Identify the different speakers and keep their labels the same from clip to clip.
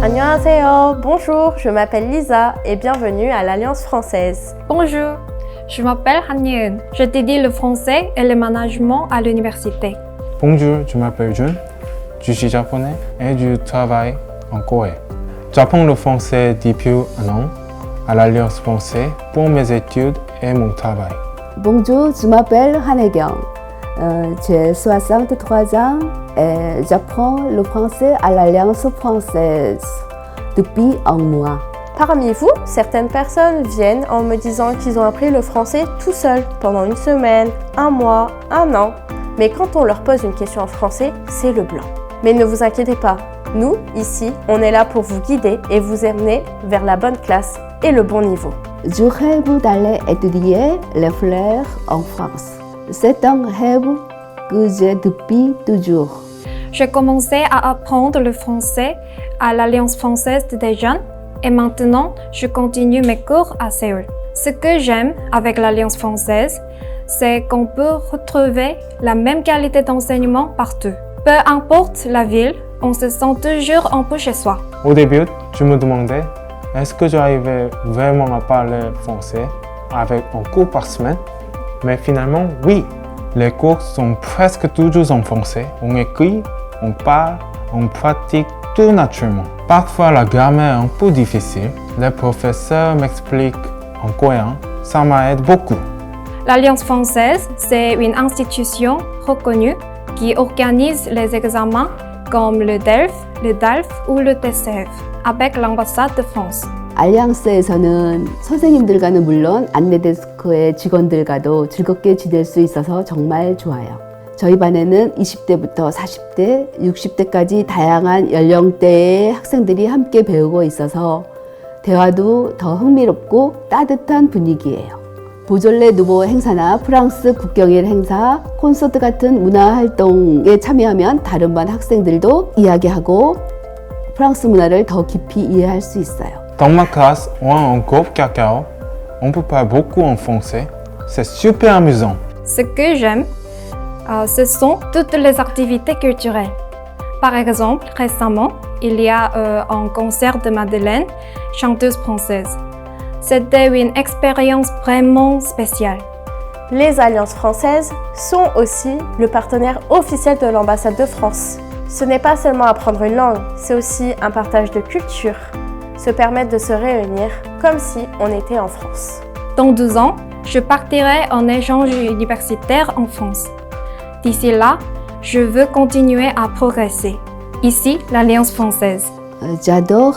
Speaker 1: 안녕하세요, bonjour, je m'appelle Lisa et bienvenue à l'Alliance française.
Speaker 2: Bonjour, je m'appelle Han Yeun. J'étudie le français et le management à l'université.
Speaker 3: Bonjour, je m'appelle Jun. Je suis japonais et je travaille en Corée. J'apprends le français depuis un an à l'Alliance française pour mes études et mon travail.
Speaker 4: Bonjour, je m'appelle Han Hae-kyung. J'ai 63 ans et j'apprends le français à l'Alliance française depuis un mois.
Speaker 1: Parmi vous, certaines personnes viennent en me disant qu'ils ont appris le français tout seuls pendant une semaine, un mois, un an. Mais quand on leur pose une question en français, c'est le blanc. Mais ne vous inquiétez pas, nous, ici, on est là pour vous guider et vous emmener vers la bonne classe et le bon niveau.
Speaker 4: Je rêve d'aller étudier les fleurs en France. C'est un rêve que j'ai depuis toujours.
Speaker 2: J'ai commencé à apprendre le français à l'Alliance française des jeunes et maintenant je continue mes cours à Séoul. Ce que j'aime avec l'Alliance française, c'est qu'on peut retrouver la même qualité d'enseignement partout. Peu importe la ville, on se sent toujours un peu chez soi.
Speaker 3: Au début, je me demandais est-ce que j'arrivais vraiment à parler français avec un cours par semaine? Mais finalement, oui. Les cours sont presque toujours en français. On écrit, on parle, on pratique tout naturellement. Parfois, la grammaire est un peu difficile. Les professeurs m'expliquent en coréen. Ça m'aide beaucoup.
Speaker 2: L'Alliance française, c'est une institution reconnue qui organise les examens comme le DELF, le DALF ou le TCF avec l'ambassade de France.
Speaker 4: 알리앙스에서는 선생님들과는 물론 안내데스크의 직원들과도 즐겁게 지낼 수 있어서 정말 좋아요. 저희 반에는 20대부터 40대, 60대까지 다양한 연령대의 학생들이 함께 배우고 있어서 대화도 더 흥미롭고 따뜻한 분위기예요. 보졸레 누보 행사나 프랑스 국경일 행사, 콘서트 같은 문화활동에 참여하면 다른 반 학생들도 이야기하고 프랑스 문화를 더 깊이 이해할 수 있어요.
Speaker 3: Dans ma classe, on a un groupe cacao. On peut parler beaucoup en français. C'est super amusant.
Speaker 2: Ce que j'aime, ce sont toutes les activités culturelles. Par exemple, récemment, il y a un concert de Madeleine, chanteuse française. C'était une expérience vraiment spéciale.
Speaker 1: Les Alliances françaises sont aussi le partenaire officiel de l'ambassade de France. Ce n'est pas seulement apprendre une langue, c'est aussi un partage de culture, se permettre de se réunir comme si on était en France.
Speaker 2: Dans 2 ans, je partirai en échange universitaire en France. D'ici là, je veux continuer à progresser. Ici, l'Alliance française.
Speaker 4: J'adore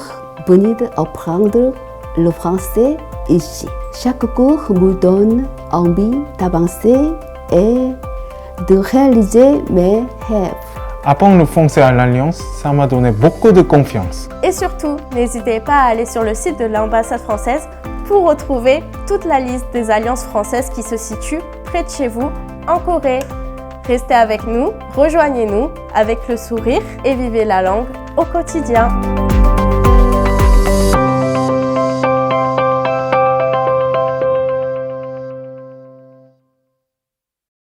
Speaker 4: venir apprendre le français ici. Chaque cours me donne envie d'avancer et de réaliser mes rêves.
Speaker 3: Apprendre le français à l'Alliance, ça m'a donné beaucoup de confiance.
Speaker 1: Et surtout, n'hésitez pas à aller sur le site de l'ambassade française pour retrouver toute la liste des alliances françaises qui se situent près de chez vous en Corée. Restez avec nous, rejoignez-nous avec le sourire et vivez la langue au quotidien.